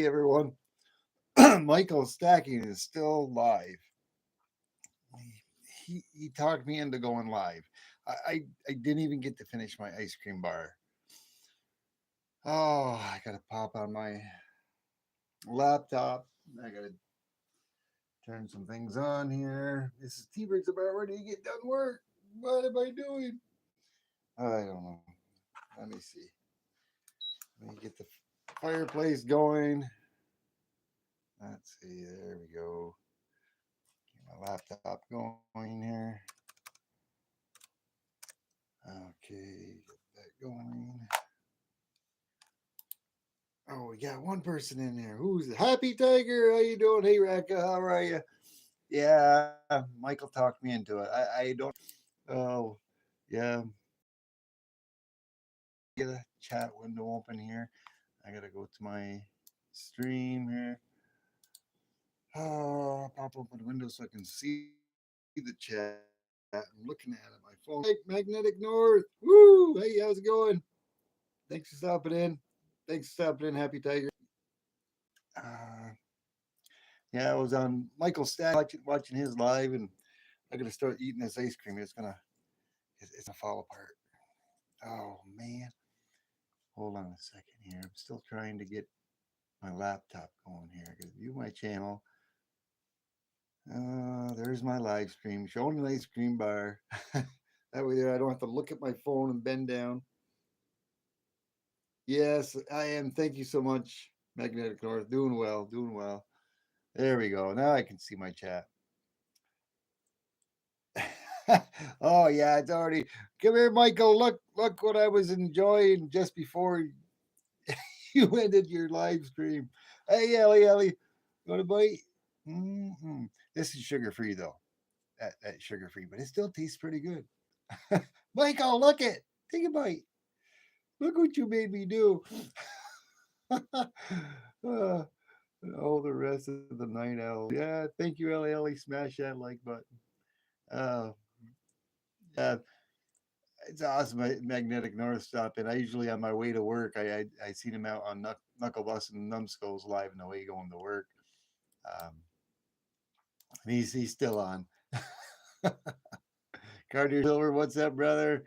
everyone. Michael Stacking is still live. He talked me into going live. I didn't even get to finish my ice cream bar. Oh, I gotta pop on my laptop. I gotta turn some things on here. This is T-Birds about ready to get done work. What am I doing? I don't know. Let me see. Let me get the fireplace going. Let's see. There we go. Get my laptop going here. Okay, get that going. Oh, we got one person in there. Who's it? Happy Tiger? How you doing? Hey, Raka, how are you? Yeah, Michael talked me into it. I don't. Oh, yeah. Get a chat window open here. I gotta go to my stream here. Oh, pop open the window so I can see the chat. I'm looking at it on my phone. Magnetic North. Woo! Hey, how's it going? Thanks for stopping in. Thanks for stopping in, Happy Tiger. Uh, yeah, I was on Michael Stack watching his live, and I gotta start eating this ice cream. It's gonna fall apart. Oh man, hold on a second here. I'm still trying to get my laptop going here. I gotta view my channel. There's my live stream showing an ice cream bar. That way, there I don't have to look at my phone and bend down. Yes, I am. Thank you so much, Magnetic North. Doing well, doing well. There we go. Now I can see my chat. Oh yeah, it's already. Come here, Michael. Look what I was enjoying just before you ended your live stream. Hey, Ellie, you want a bite? Mm-hmm. This is sugar free though. That's sugar free, but it still tastes pretty good. Michael, look it. Take a bite. Look what you made me do. uh, all the rest of the night owls. Yeah, thank you, Ellie. Smash that like button. Uh, yeah, it's awesome. Magnetic North stop in. I usually on my way to work. I seen him out on Knuckle Bus and Numbskulls live on the way going to work. Um, and he's still on. Carter Silver, what's up, brother?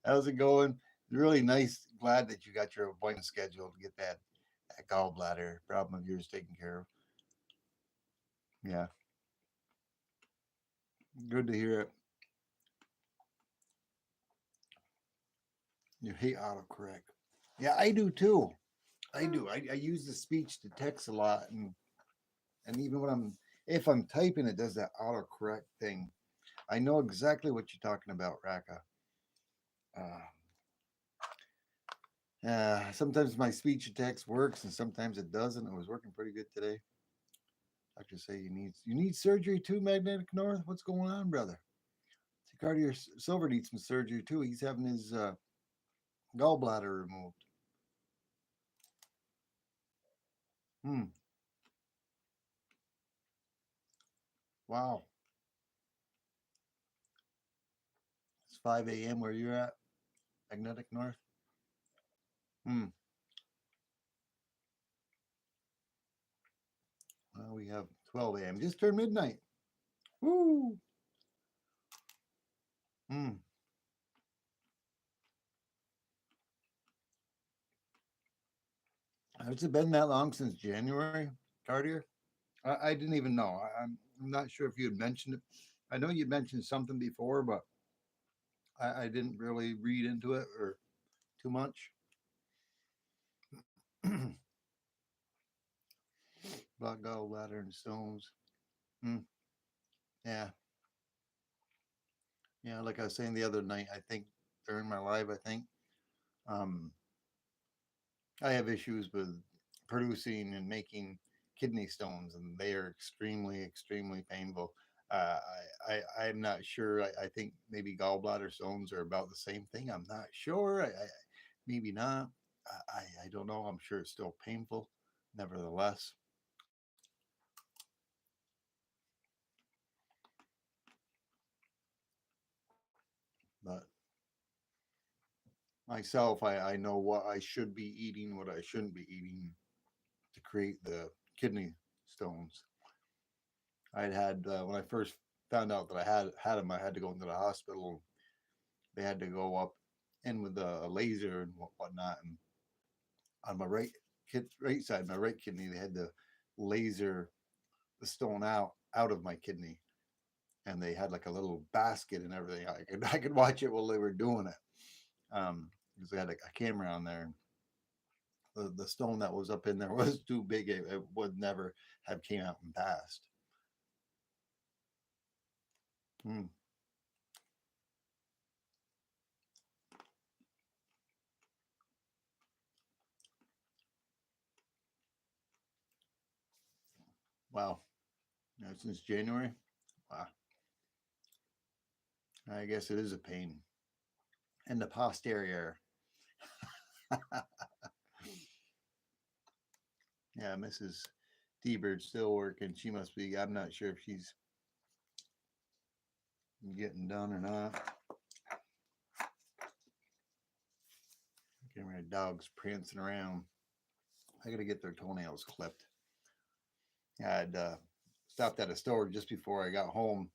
How's it going? Really nice. Glad that you got your appointment scheduled to get that gallbladder problem of yours taken care of. Yeah, good to hear it. You hate autocorrect. Yeah, I do too. I do. I use the speech to text a lot, and even when if I'm typing, it does that autocorrect thing. I know exactly what you're talking about, Raka. Uh, sometimes my speech to text works, and sometimes it doesn't. It was working pretty good today. Doctor say you need surgery too, Magnetic North. What's going on, brother? Cartier Silver needs some surgery too. He's having his gallbladder removed. Hmm. Wow. It's 5 a.m. where you're at, Magnetic North. Hmm. Well, we have 12 a.m. Just turned midnight. Woo. Hmm. Has it been that long since January, Cartier? I didn't even know. I'm not sure if you had mentioned it. I know you mentioned something before, but I didn't really read into it or too much. Black gallbladder and stones. Hmm. Yeah, yeah. Like I was saying the other night, I think during my live, I think um, I have issues with producing and making kidney stones, and they are extremely painful. I'm not sure. I think maybe gallbladder stones are about the same thing. I'm not sure. Maybe not. I don't know. I'm sure it's still painful, nevertheless. But myself, I know what I should be eating, what I shouldn't be eating to create the kidney stones. I'd had when I first found out that I had them, I had to go into the hospital. They had to go up in with a laser and whatnot. And on my right side, my right kidney, they had to laser the stone out of my kidney, and they had like a little basket and everything. I could watch it while they were doing it, because they had a camera on there. The stone that was up in there was too big. It would never have came out and passed. Mm, wow. Since January. Wow. I guess it is a pain. And the posterior. Yeah, Mrs. T-Bird's still working. She must be. I'm not sure if she's getting done or not. Getting my dogs prancing around. I gotta get their toenails clipped. I'd stopped at a store just before I got home.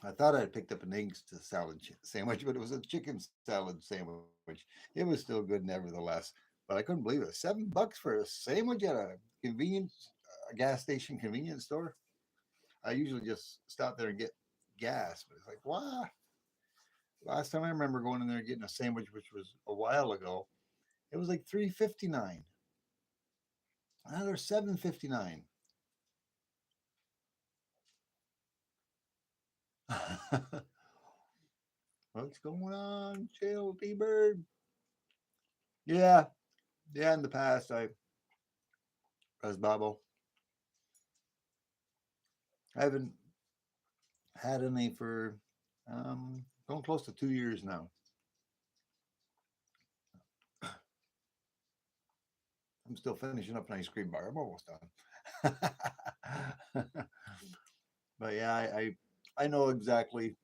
I thought I'd picked up an egg salad sandwich, but it was a chicken salad sandwich. It was still good nevertheless, but I couldn't believe it. $7 for a sandwich at a convenience, a gas station convenience store. I usually just stop there and get gas, but it's like, wow. Last time I remember going in there and getting a sandwich, which was a while ago, it was like $3.59. Now they're $7.59. What's going on, Chill T Bird? Yeah, yeah. In the past, as Babo, I haven't had any for going close to 2 years now. I'm still finishing up an ice cream bar. I'm almost done. But yeah, I know exactly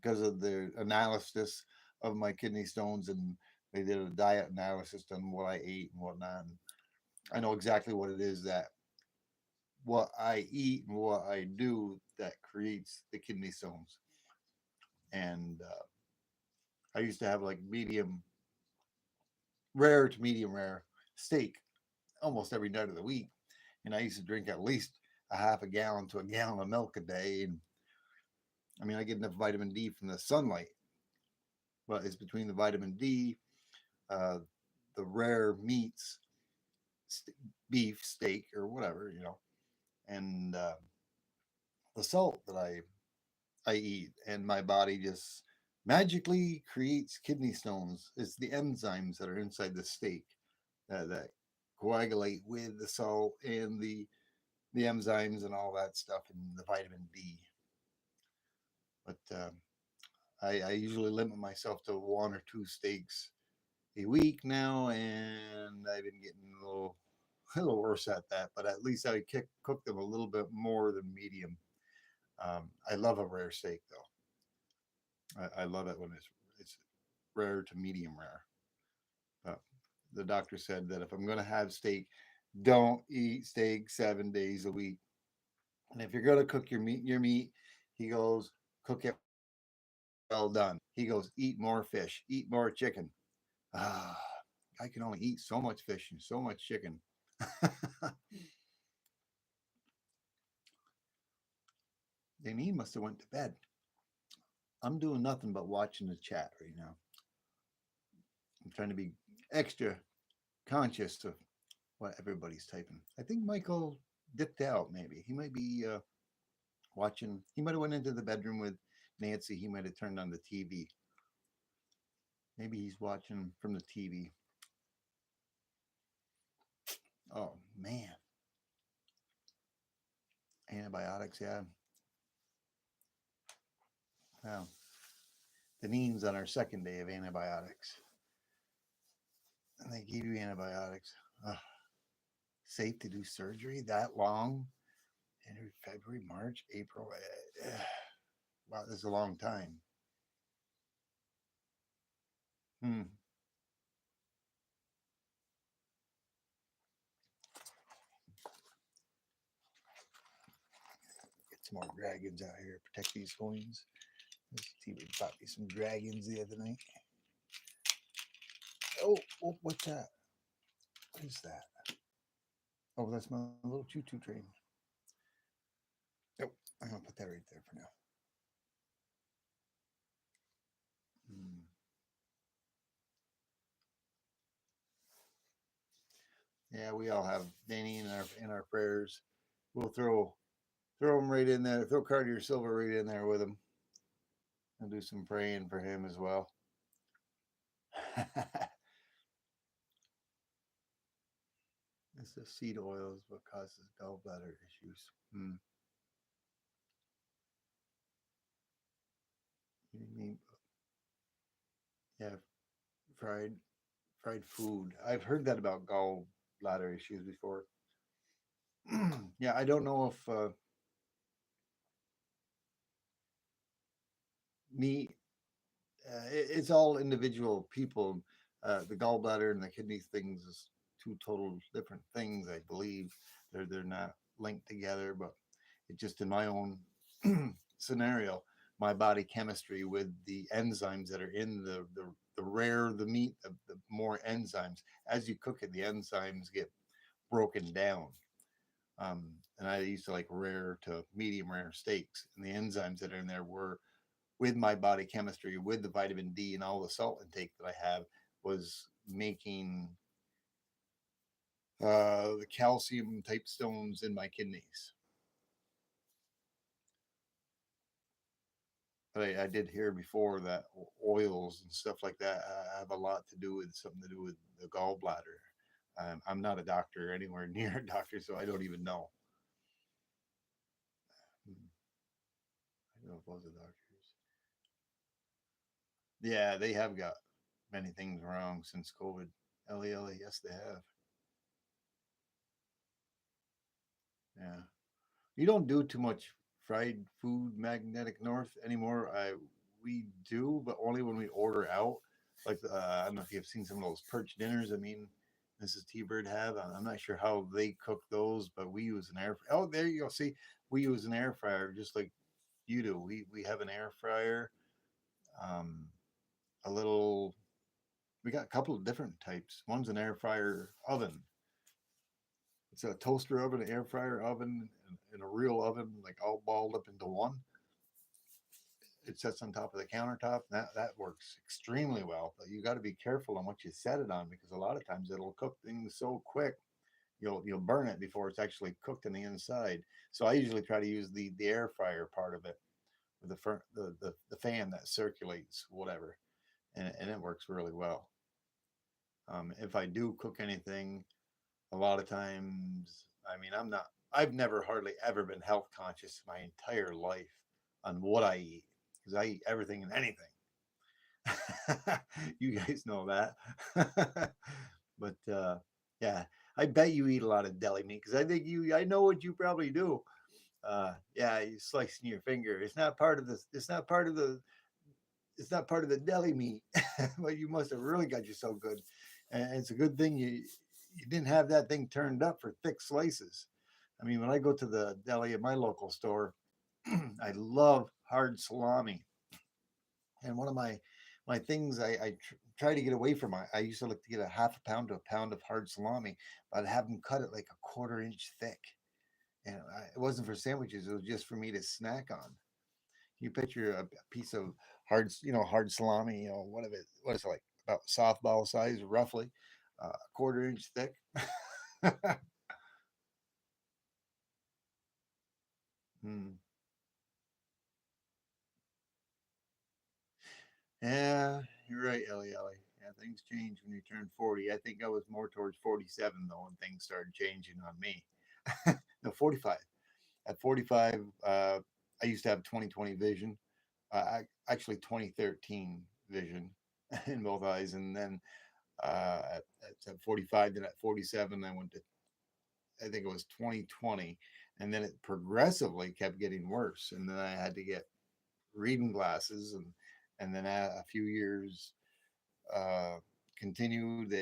because of the analysis of my kidney stones, and they did a diet analysis on what I ate and whatnot. And I know exactly what it is that what I eat and what I do that creates the kidney stones. And I used to have like rare to medium rare steak almost every night of the week, and I used to drink at least a half a gallon to a gallon of milk a day. And I mean, I get enough vitamin D from the sunlight, but it's between the vitamin D, uh, the rare meats, st- beef, steak, or whatever, and the salt that I eat, and my body just magically creates kidney stones. It's the enzymes that are inside the steak that coagulate with the salt and the enzymes and all that stuff and the vitamin D. But I usually limit myself to one or two steaks a week now, and I've been getting a little worse at that. But at least I cook them a little bit more than medium. I love a rare steak though. I love it when it's rare to medium rare. But the doctor said that if I'm going to have steak, don't eat steak 7 days a week. And if you're going to cook your meat, he goes, cook it well done. He goes, eat more fish, eat more chicken. Ah, I can only eat so much fish and so much chicken. Then he must have went to bed. I'm doing nothing but watching the chat right now. I'm trying to be extra conscious of what everybody's typing. I think Michael dipped out. Maybe he might be watching. He might have went into the bedroom with Nancy. He might have turned on the TV. Maybe he's watching from the TV. Oh man, antibiotics. Yeah. Wow. Denine's on our second day of antibiotics, and they give you antibiotics. Ugh. Safe to do surgery that long? January, February, March, April. Wow, this is a long time. Hmm. some more dragons out here. Protect these coins. Let's see, we bought me some dragons the other night. Oh, what's that? What is that? Oh, that's my little choo-choo train. Oh, I'm gonna put that right there for now. Hmm. Yeah, we all have Danny in our prayers. We'll throw him right in there. Throw Cartier Silver right in there with him, and do some praying for him as well. This is seed oil is what causes gallbladder issues. Hmm. You mean, yeah, fried fried food. I've heard that about gallbladder issues before. Yeah, I don't know if me. It's all individual people. The gallbladder and the kidney things is two total different things. I believe they're not linked together, but it just in my own scenario, my body chemistry with the enzymes that are in the rarer the meat, the more enzymes. As you cook it, the enzymes get broken down. And I used to like rare to medium rare steaks, and the enzymes that are in there were with my body chemistry, with the vitamin D and all the salt intake that I have, was making the calcium type stones in my kidneys. But I did hear before that oils and stuff like that have a lot to do with something to do with the gallbladder. I'm not a doctor, anywhere near a doctor, so I don't even know. Hmm, I don't know if I was a doctor. Yeah, they have got many things wrong since COVID. Ellie, yes, they have. Yeah. You don't do too much fried food, Magnetic North anymore. We do, but only when we order out. Like I don't know if you've seen some of those perch dinners. I mean, Mrs. T Bird have. I'm not sure how they cook those, but we use an air. Oh, there you go. See, we use an air fryer just like you do. We have an air fryer. Um, a little. We got a couple of different types. One's an air fryer oven. It's a toaster oven, an air fryer oven, and a real oven, like all balled up into one. It sits on top of the countertop. That works extremely well. But you got to be careful on what you set it on because a lot of times it'll cook things so quick you'll burn it before it's actually cooked in the inside. So I usually try to use the air fryer part of it with the fan that circulates whatever, and it works really well. If I do cook anything, a lot of times, I mean, I've never hardly ever been health conscious my entire life on what I eat because I eat everything and anything. You guys know that. But yeah, I bet you eat a lot of deli meat because I know what you probably do. Yeah, you slicing your finger. It's not part of this. It's not part of the. It's not part of the deli meat. But you must have really got yourself good, and it's a good thing you didn't have that thing turned up for thick slices. I mean, when I go to the deli at my local store, I love hard salami. And one of my things try to get away from. I used to look to get a half a pound to a pound of hard salami, but I'd have them cut it like a quarter inch thick. And it wasn't for sandwiches; it was just for me to snack on. You picture a piece of hard salami. What is it like about softball size, roughly, a quarter inch thick. Hmm. Yeah, you're right, Ellie. Yeah, things change when you turn 40. I think I was more towards 47 though when things started changing on me. No, 45. At 45, I used to have 20/20 vision. Actually 2013 vision in both eyes, and then at 45, then at 47, I went to I think it was 20/20, and then it progressively kept getting worse, and then I had to get reading glasses, and then a few years uh, continued.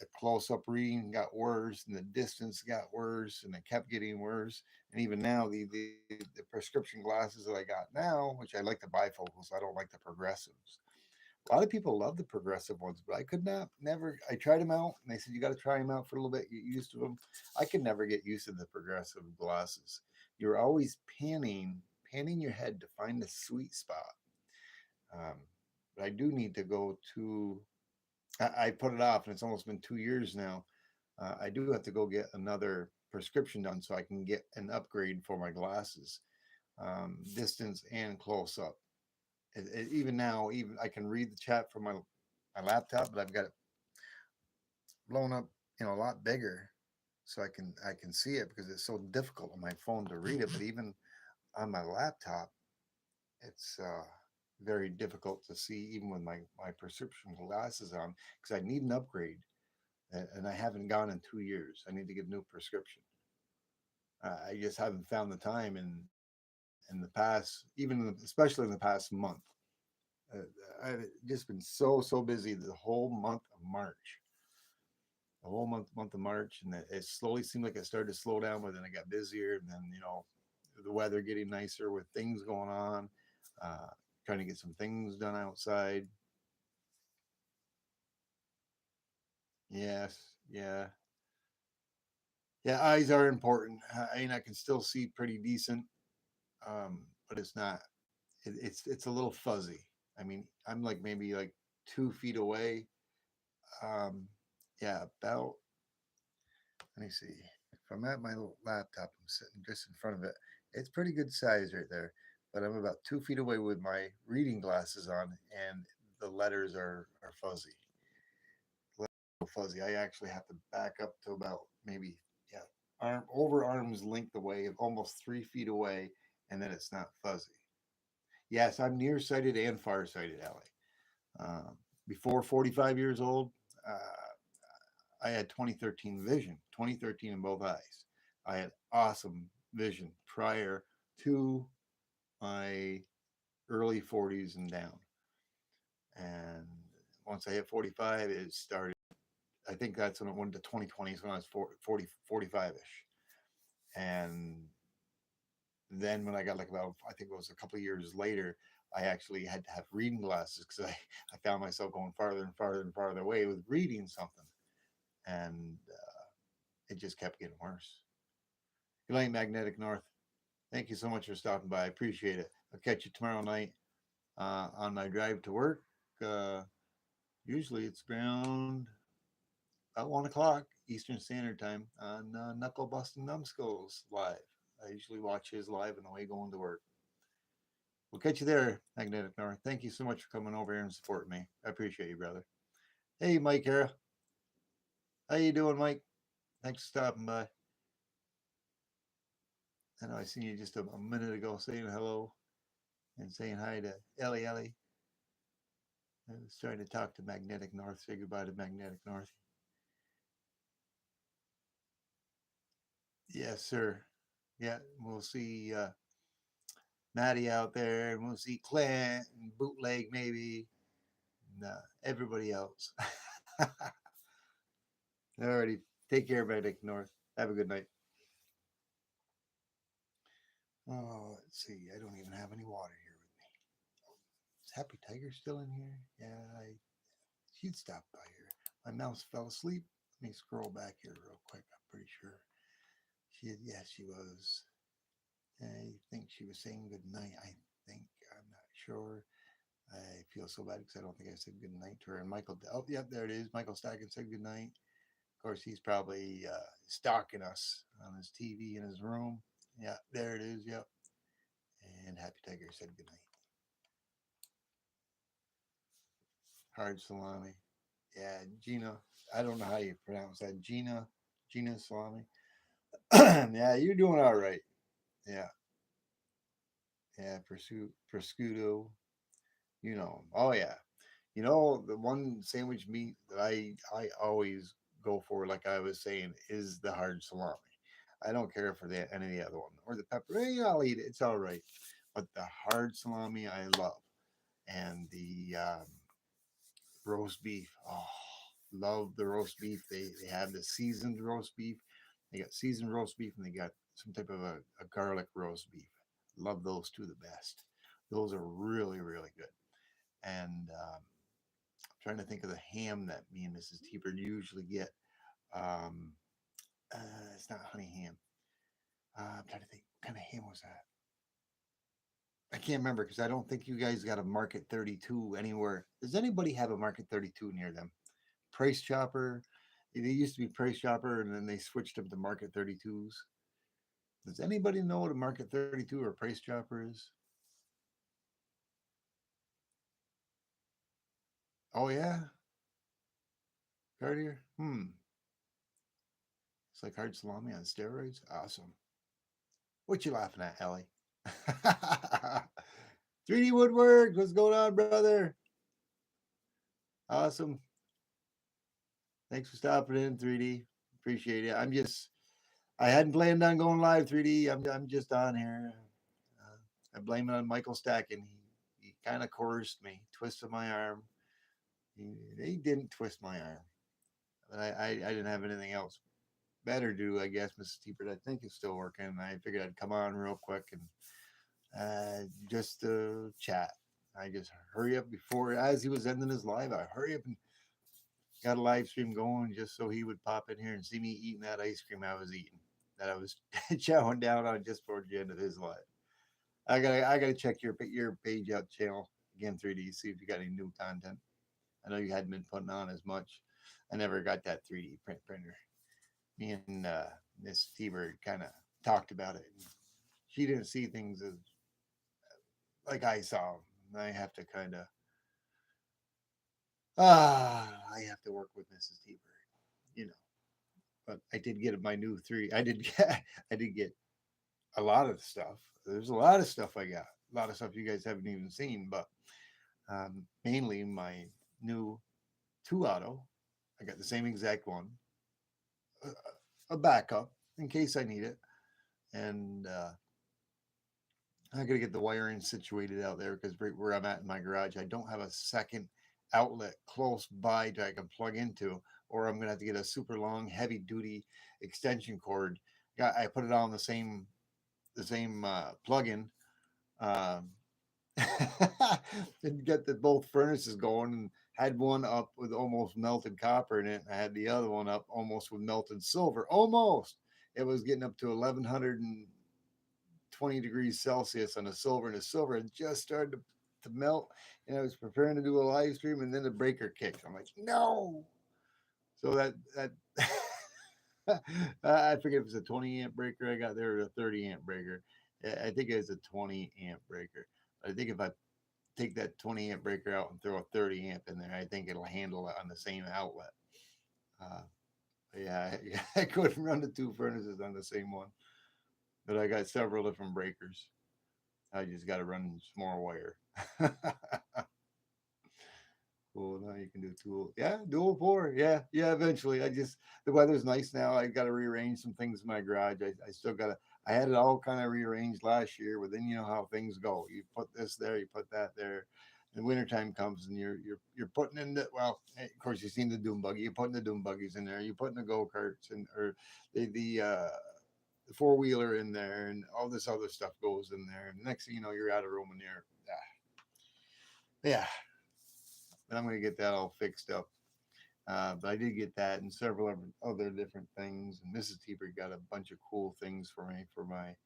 the close-up reading got worse, and the distance got worse, and it kept getting worse. And even now, the prescription glasses that I got now, which I like the bifocals, I don't like the progressives. A lot of people love the progressive ones, but I could not never. I tried them out, and they said you got to try them out for a little bit, get used to them. I could never get used to the progressive glasses. You're always panning your head to find the sweet spot. Um, but I do need to go to. I put it off, and it's almost been 2 years now. I do have to go get another prescription done so I can get an upgrade for my glasses, distance and close up. Even now, even I can read the chat from my laptop, but I've got it blown up, a lot bigger, so I can see it because it's so difficult on my phone to read it. But even on my laptop, it's very difficult to see, even with my prescription glasses on, because I need an upgrade, and I haven't gone in 2 years. I need to get a new prescription. I just haven't found the time in the past, especially in the past month. Uh, I've just been so busy the whole month of March, the whole month of March, and it slowly seemed like it started to slow down, but then it got busier, and then the weather getting nicer with things going on, uh, trying to get some things done outside. Yes, yeah, yeah. Eyes are important. I mean, I can still see pretty decent, but it's not. It's a little fuzzy. I mean, I'm like maybe like 2 feet away. Um, yeah, about. Let me see. If I'm at my little laptop, I'm sitting just in front of it. It's pretty good size right there, but I'm about 2 feet away with my reading glasses on, and the letters are fuzzy. Fuzzy. I actually have to back up to about maybe, yeah, arm's length away, almost 3 feet away, and then it's not fuzzy. Yes, I'm nearsighted and farsighted, Allie. Before 45 years old, uh, I had 2013 vision, 2013 in both eyes. I had awesome vision prior to my early 40s and down. And once I hit 45, it started. I think that's when it went to 2020s when I was 45 ish. And then when I got like about, I think it was a couple of years later, I actually had to have reading glasses because I found myself going farther and farther and farther away with reading something. And it just kept getting worse. Good night, Magnetic North. Thank you so much for stopping by. I appreciate it. I'll catch you tomorrow night on my drive to work. Uh, Usually it's around about 1 o'clock Eastern Standard Time on Knuckle Busting Numbskulls live. I usually watch his live on the way going to work. We'll catch you there, Magnetic North. Thank you so much for coming over here and supporting me. I appreciate you, brother. Hey, Mike here. How you doing, Mike? Thanks for stopping by. I know I seen you just a minute ago saying hello and saying hi to Ellie Ellie. I was trying to talk to Magnetic North, say goodbye to Magnetic North. Yes, sir. Yeah, we'll see Maddie out there, and we'll see Clint and Bootleg maybe, and everybody else. Alrighty, take care, Magnetic North. Have a good night. Oh, let's see. I don't even have any water here with me. Is Happy Tiger still in here? Yeah, she'd stop by here. My mouse fell asleep. Let me scroll back here real quick. I'm pretty sure yes, she was. I think she was saying good night. I think I'm not sure. I feel so bad because I don't think I said good night to her. And Michael, oh, yep, there it is. Michael Stacken said good night. Of course, he's probably stalking us on his TV in his room. Yeah, there it is. Yep. And Happy Tiger said good night. Hard salami. Yeah, Gina. I don't know how you pronounce that. Gina salami. Yeah, you're doing all right. Yeah. Yeah, prosciutto. Oh yeah. The one sandwich meat that I always go for, like I was saying, is the hard salami. I don't care for any of the other one or the pepper. I'll eat it. It's all right. But the hard salami I love, and the roast beef. Oh, Love the roast beef. They have the seasoned roast beef. They got seasoned roast beef, and they got some type of a garlic roast beef. Love those two the best. Those are really really good. And I'm trying to think of the ham that me and Mrs. Teeper usually get. Um, it's not honey ham. I'm trying to think. What kind of ham was that? I can't remember because I don't think you guys got a Market 32 anywhere. Does anybody have a Market 32 near them? Price Chopper. They used to be Price Chopper, and then they switched them to Market 32s. Does anybody know what a Market 32 or Price Chopper is? Oh yeah, Cartier. It's like hard salami on steroids. Awesome. What you laughing at, Ellie? 3D Woodwork. What's going on, brother? Awesome. Thanks for stopping in, 3D. Appreciate it. I hadn't planned on going live, 3D. I'm just on here. I blame it on Michael Stacken. He kind of coerced me, twisted my arm. He didn't twist my arm, but I didn't have anything else better to do, I guess, Mrs. Teepert. I think it's still working. I figured I'd come on real quick and just chat. I just hurry up before, as he was ending his live, I hurry up and got a live stream going just so he would pop in here and see me eating that ice cream I was eating, that I was chowing down on just before the end of his live. I gotta check your page out channel again, 3D, see if you got any new content. I know you hadn't been putting on as much. I never got that 3D print printer. Me and Miss T-Bird kind of talked about it. She didn't see things as like I saw them. I have to kind of I have to work with Mrs. T-Bird, you know. But I did get my new three. I did get I did get a lot of stuff. There's a lot of stuff I got. A lot of stuff you guys haven't even seen, but mainly my new two auto. I got the same exact one, a backup in case I need it, and I got to get the wiring situated out there because right where I'm at in my garage, I don't have a second outlet close by that I can plug into, or I'm gonna have to get a super long, heavy duty extension cord. I put it on the same plug-in, um, and get the both furnaces going, and had one up with almost melted copper in it. And I had the other one up almost with melted silver. Almost, it was getting up to 1120 degrees Celsius on the silver, and the silver had just started to melt. And I was preparing to do a live stream, and then the breaker kicked. I'm like, no. So that I forget if it's a 20 amp breaker I got there or a 30 amp breaker. I think it's a 20 amp breaker. I think if I take that 20 amp breaker out and throw a 30 amp in there, I think it'll handle it on the same outlet. Uh, yeah, I couldn't run the two furnaces on the same one, but I got several different breakers. I just got to run some more wire. Cool. Now you can do dual. Yeah, dual four. Yeah, yeah. Eventually, the weather's nice now. I got to rearrange some things in my garage. I still got to. I had it all kind of rearranged last year, but then you know how things go. You put this there, you put that there. And wintertime comes, and you're putting in the well. Of course, you've seen the doom buggy. You're putting the doom buggies in there. You're putting the go karts and or the four wheeler in there, and all this other stuff goes in there. And next thing you know, you're out of room in there. Yeah, but I'm going to get that all fixed up. But I did get that and several other different things. And Mrs. Teeper got a bunch of cool things for me for my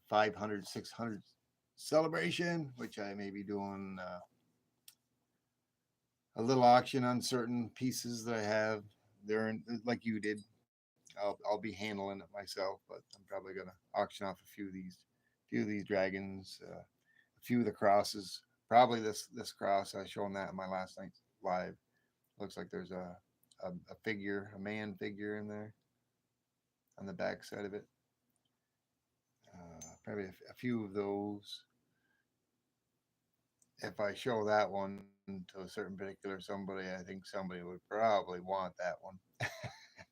500, 600 celebration, which I may be doing a little auction on certain pieces that I have there, like you did. I'll be handling it myself, but I'm probably gonna auction off few of these dragons, a few of the crosses. Probably this cross I shown that in my last night's live. Looks like there's a figure, a man figure in there on the back side of it. Probably a few of those. If I show that one to a certain particular somebody, I think somebody would probably want that one.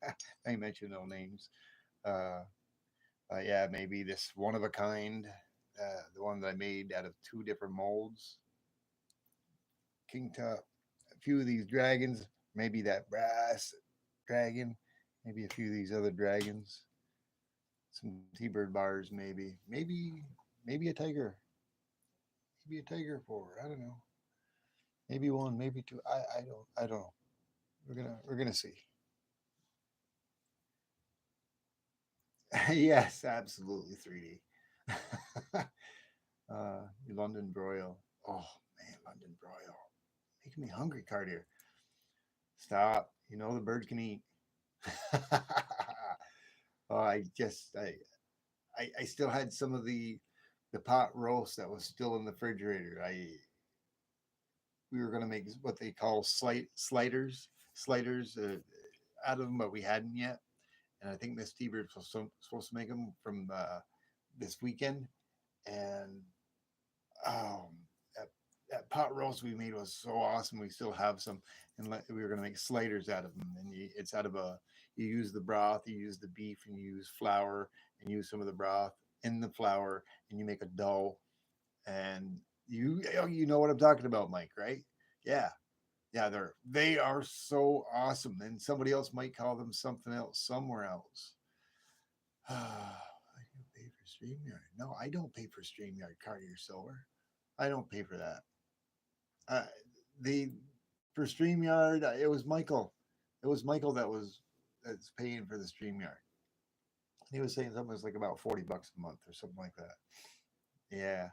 I ain't mention no names. Uh, yeah, maybe this one of a kind, the one that I made out of two different molds, king top. A few of these dragons. maybe that brass dragon, maybe a few of these other dragons, some T-bird bars, maybe a tiger, maybe a tiger forward. I don't know. Maybe one, maybe two. I don't know. We're gonna see. Yes, absolutely 3D. London broil. Oh man, London broil. Making me hungry, Cartier. Stop. You know the bird can eat. Oh, I still had some of the pot roast that was still in the refrigerator. I We were gonna make what they call sliders out of them, but we hadn't yet. And I think Miss T-Bird was supposed to make them from this weekend. And um, that, that pot roast we made was so awesome. We still have some, and we were gonna make sliders out of them. And it's out of a you use the broth, you use the beef, and you use flour, and use some of the broth in the flour, and you make a dough. And you know what I'm talking about, Mike, right? Yeah, yeah, they are so awesome. And somebody else might call them something else somewhere else. I don't pay for StreamYard. No, I don't pay for StreamYard, Cartier Silver. I don't pay for that. Uh, the For StreamYard, it was Michael. It was Michael that's paying for the StreamYard. He was saying something was like about $40 a month or something like that. Yeah,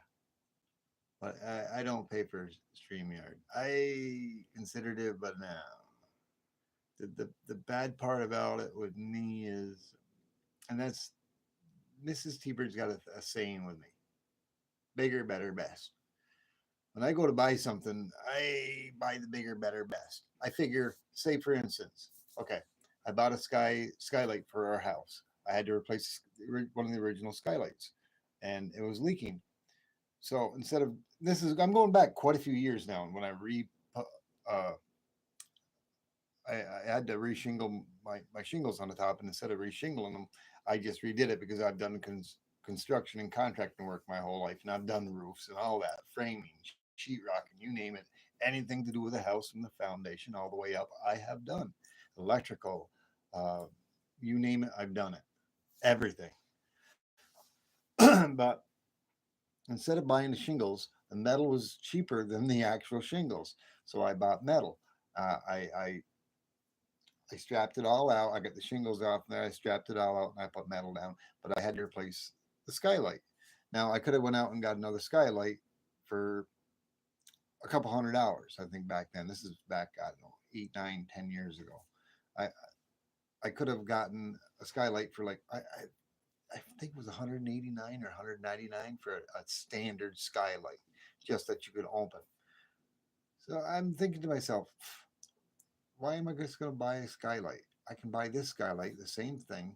but I don't pay for StreamYard. I considered it, but no. The bad part about it with me is, and that's Mrs. T-Bird's got a saying with me: bigger, better, best. When I go to buy something, I buy the bigger, better, best. I figure, say for instance, okay, I bought a skylight for our house. I had to replace one of the original skylights, and it was leaking. So instead of I'm going back quite a few years now. When uh, I had to reshingle my shingles on the top, and instead of reshingling them, I just redid it because I've done construction and contracting work my whole life, and I've done roofs and all that, framing, sheetrock, and you name it, anything to do with a house from the foundation all the way up, I have done. Electrical, uh, you name it, I've done it. Everything. But instead of buying the shingles, the metal was cheaper than the actual shingles, so I bought metal. I strapped it all out. I got the shingles off there. I strapped it all out and I put metal down. But I had to replace the skylight. Now I could have went out and got another skylight for a couple $100. I think back then. This is back, I don't know, 8, 9, 10 years ago. I I could have gotten a skylight for like I think it was 189 or 199 for a standard skylight, just that you could open. So I'm thinking to myself, why am I just going to buy a skylight? I can buy this skylight, the same thing,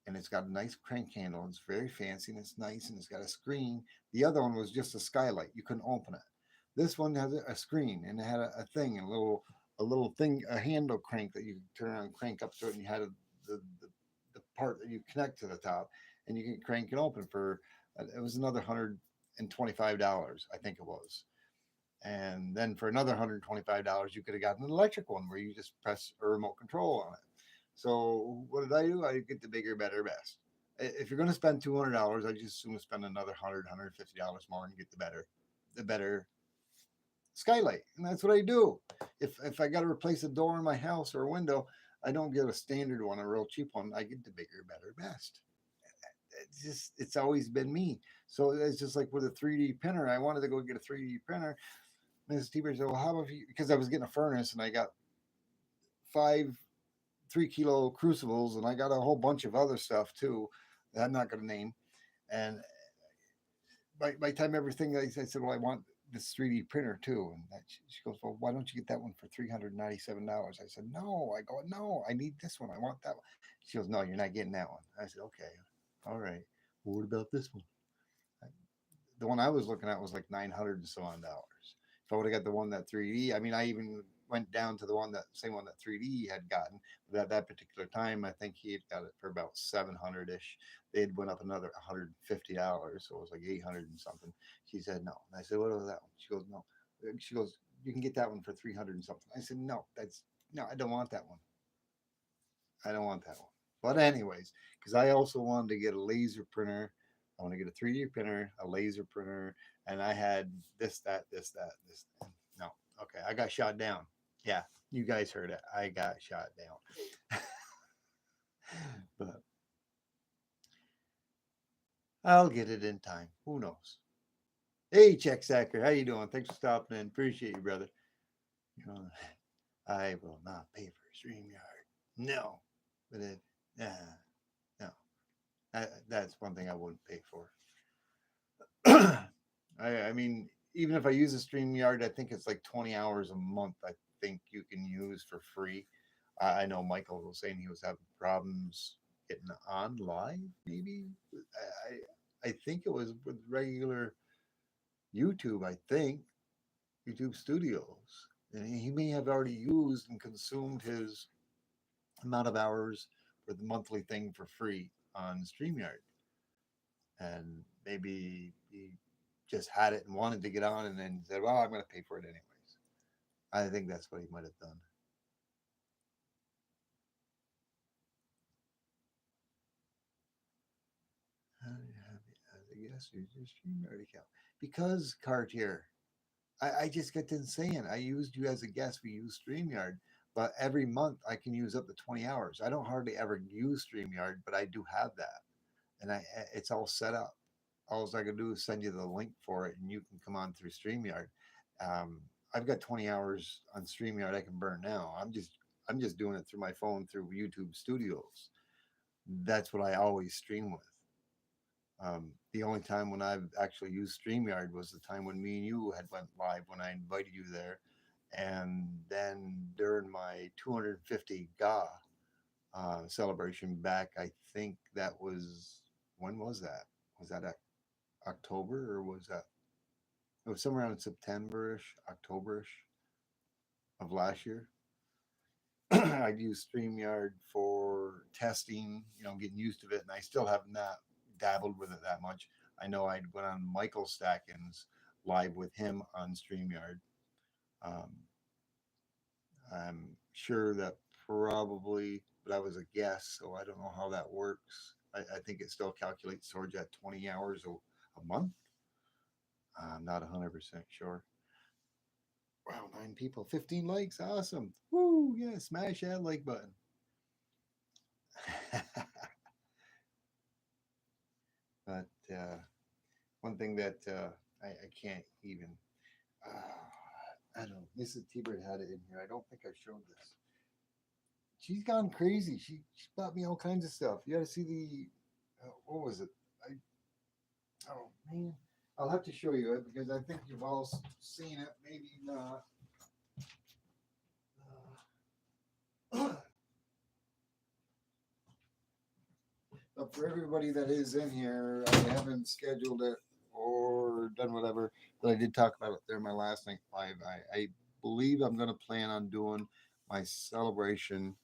and it's got a nice crank handle. It's very fancy and it's nice and it's got a screen. The other one was just a skylight. You couldn't open it. This one has a screen and it had a thing and a little thing, a handle crank that you could turn around and crank up to it, and you had the part that you connect to the top, and you can crank it open for it was another $125, I think it was. And then for another $125, you could have gotten an electric one where you just press a remote control on it. So what did I do? I get the bigger, better, best. If you're going to spend $200, I just assume spend another $150 more and get the better skylight. And that's what I do. If I got to replace a door in my house or a window, I don't get a standard one, a real cheap one. I get the bigger, better, best. It's always been me. So it's just like with a 3D printer. I wanted to go get a 3D printer. Mrs. T-Bird said, "Well, how about you?" Because I was getting a furnace and I got five 3 kilo crucibles and I got a whole bunch of other stuff too that I'm not going to name. And by the time everything, I said, "Well, I want this 3D printer too." And she goes, "Well, why don't you get that one for $397?" I said, "No." I go, "No, I need this one. I want that one." She goes, "No, you're not getting that one." I said, "Okay, all right. Well, what about this one?" The one I was looking at was like 900 and so on dollars. If I would have got the one that 3D, I mean, I even went down to the one that same one that 3D had gotten. But at that particular time, I think he had got it for about 700 ish. They had went up another $150, so it was like 800 and something. She said no, and I said, "What was that one?" She goes, "No." She goes, "You can get that one for 300 and something." I said, "No, that's No, I don't want that one. I don't want that one. But anyways, because I also wanted to get a laser printer. I want to get a 3D printer, a laser printer, and I had this, that, this, that, this. No, okay, I got shot down. Yeah, you guys heard it. I got shot down. But I'll get it in time. Who knows? Hey, Check Sacker, how you doing? Thanks for stopping in. Appreciate you, brother. You know, I will not pay for StreamYard. No, but no. That's one thing I wouldn't pay for. I mean, even if I use a StreamYard, I think it's like 20 hours a month. I think you can use for free. I know Michael was saying he was having problems getting on live. Maybe I think it was with regular YouTube. I think YouTube Studios, and he may have already used and consumed his amount of hours for the monthly thing for free on StreamYard, and maybe he just had it and wanted to get on, and then said, "Well, I'm going to pay for it anyways." I think that's what he might have done. I guess you just StreamYard account because Cartier. I just get to saying I used you as a guest. We use StreamYard, but every month I can use up to 20 hours. I don't hardly ever use StreamYard, but I do have that, and it's all set up. All I can do is send you the link for it, and you can come on through StreamYard. Um, I've got 20 hours on StreamYard I can burn now. I'm just doing it through my phone through YouTube Studios. That's what I always stream with. The only time when I've actually used StreamYard was the time when me and you had went live when I invited you there, and then during my 250 GA celebration back, I think that was when was that? Was that October or was that it was somewhere around Septemberish, Octoberish of last year? I'd use StreamYard for testing, getting used to it, and I still have not dabbled with it that much. I know I went on Michael Stackins live with him on StreamYard. Um, I'm sure that probably, but I was a guest, so I don't know how that works. I think it still calculates towards that 20 hours a month. I'm not 100% sure. Wow, 9 people, 15 likes. Awesome. Woo, yeah, smash that like button. But one thing that I can't even, I don't know, Mrs. T-Bird had it in here. I don't think I showed this. She's gone crazy. She bought me all kinds of stuff. You got to see the, what was it? I, oh, man. I'll have to show you it because I think you've all seen it. Maybe not. But for everybody that is in here, I haven't scheduled it or done whatever, but I did talk about it there in my last night live. I believe I'm going to plan on doing my celebration,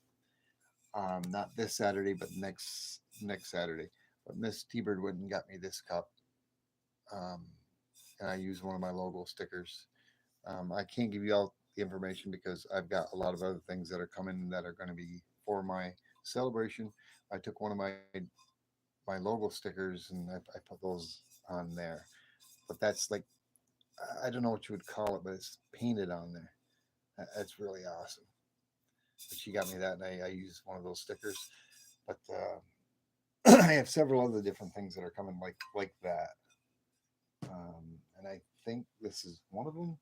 not this Saturday, but next Saturday. But Miss T-Bird went and got me this cup, um, and I use one of my logo stickers. I can't give you all the information because I've got a lot of other things that are coming that are going to be for my celebration. I took one of my logo stickers and I put those on there. But that's like I don't know what you would call it, but it's painted on there. That's really awesome. But she got me that, and I used one of those stickers. But I have several other different things that are coming like that, and I think this is one of them.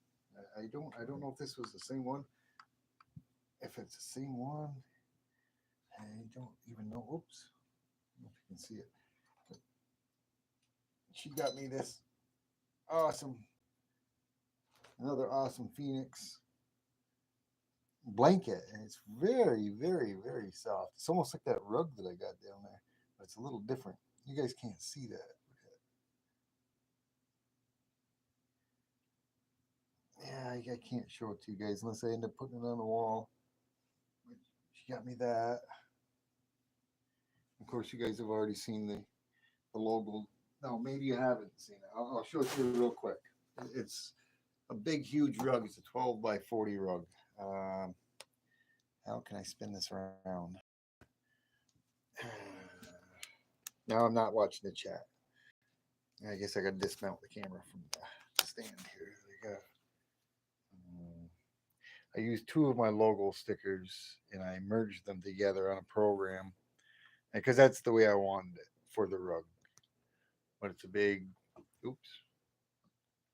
I don't know if this was the same one. If it's the same one, I don't even know. Oops, I don't know if you can see it. But she got me this awesome, another awesome Phoenix blanket, and it's very, very, very soft. It's almost like that rug that I got down there, but it's a little different. You guys can't see that. Yeah, I can't show it to you guys unless I end up putting it on the wall. She got me that. Of course, you guys have already seen the logo. No, maybe you haven't seen it. I'll show it to you real quick. It's a big, huge rug. It's a 12 by 40 rug. Um, How can I spin this around? Now I'm not watching the chat. I guess I got to dismount the camera from the stand here. There we go. I used two of my logo stickers and I merged them together on a program because that's the way I wanted it for the rug. But it's a big, oops,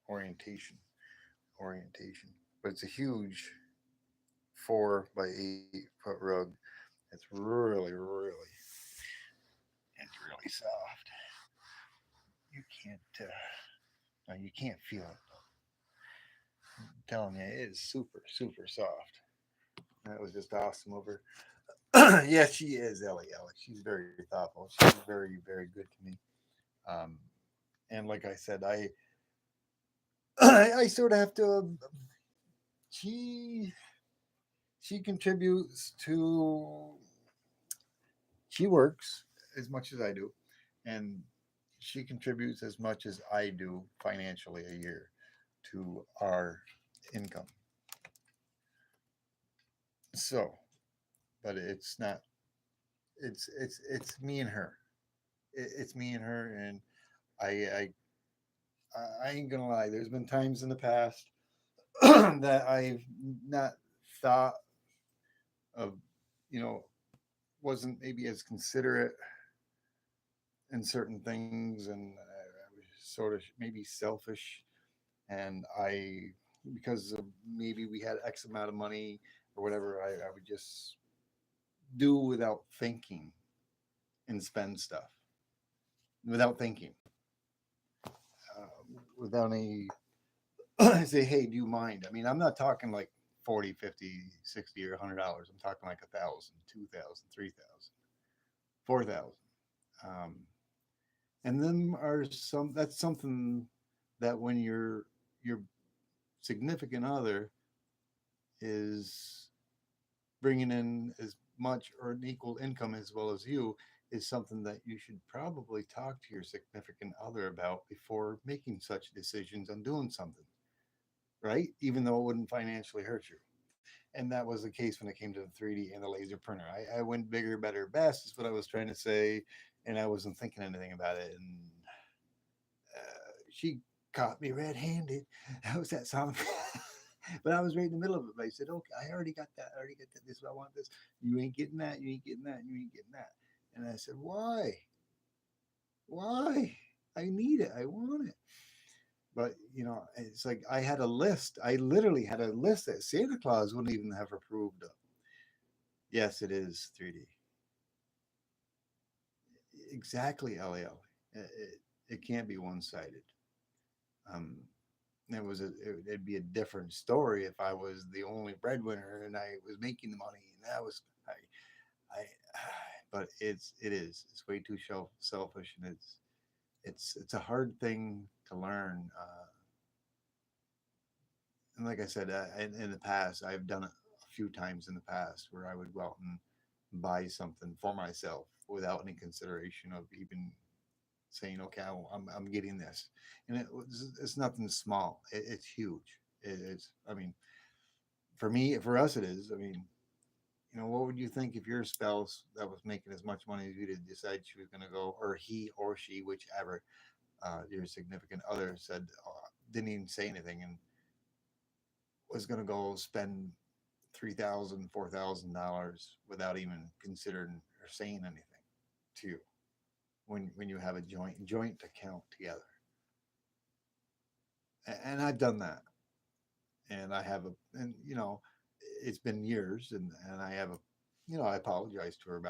orientation. But it's a huge 4 by 8 foot rug. It's it's really soft. You can't, you can't feel it. I'm telling you, it is super soft. That was just awesome over. Yeah, she is Ellie. She's very thoughtful. She's very good to me. Um, and like I said, I sort of have to. She she contributes to. She works as much as I do, and she contributes as much as I do financially a year to our income. So, but it's not. It's me and her. It's me and her, and I I ain't gonna lie. There's been times in the past that I've not thought of, you know, wasn't maybe as considerate in certain things, and I was sort of maybe selfish, and I because of maybe we had X amount of money or whatever, I would just do without thinking and spend stuff without thinking, without any say, hey, do you mind? I mean, I'm not talking like 40, 50, 60, or $100. I'm talking like 1,000, 2,000, 3,000, 4,000. Um, and then are some that's something that when your significant other is bringing in as much or an equal income as well as you is something that you should probably talk to your significant other about before making such decisions on doing something, right? Even though it wouldn't financially hurt you. And that was the case when it came to the 3D and the laser printer. I went bigger, better, best is what I was trying to say, and I wasn't thinking anything about it. And she caught me red-handed. That was that song. But I was right in the middle of it. But I said, "Okay, I already got that. I already got that. This is what I want. This. You ain't getting that. You ain't getting that. You ain't getting that." And I said, "Why? Why? I need it. I want it." But it's like I had a list. I literally had a list that Santa Claus wouldn't even have approved of. Yes, it is 3D. Exactly, LAL. It can't be one-sided. Um, it'd be a different story if I was the only breadwinner and I was making the money and that was I but it's way too selfish, and it's a hard thing to learn. And like I said, in the past, I've done it a few times in the past where I would go out and buy something for myself without any consideration of even saying, okay, I'm getting this. And it's nothing small. It's huge. It's, I mean, for me, for us, it is. I mean, what would you think if your spouse that was making as much money as you did decide she was going to go, or he or she, whichever, your significant other said, didn't even say anything and was going to go spend $3,000, $4,000 without even considering or saying anything to you when you have a joint account together. And I've done that, and I have a and it's been years, and I have a I apologize to her about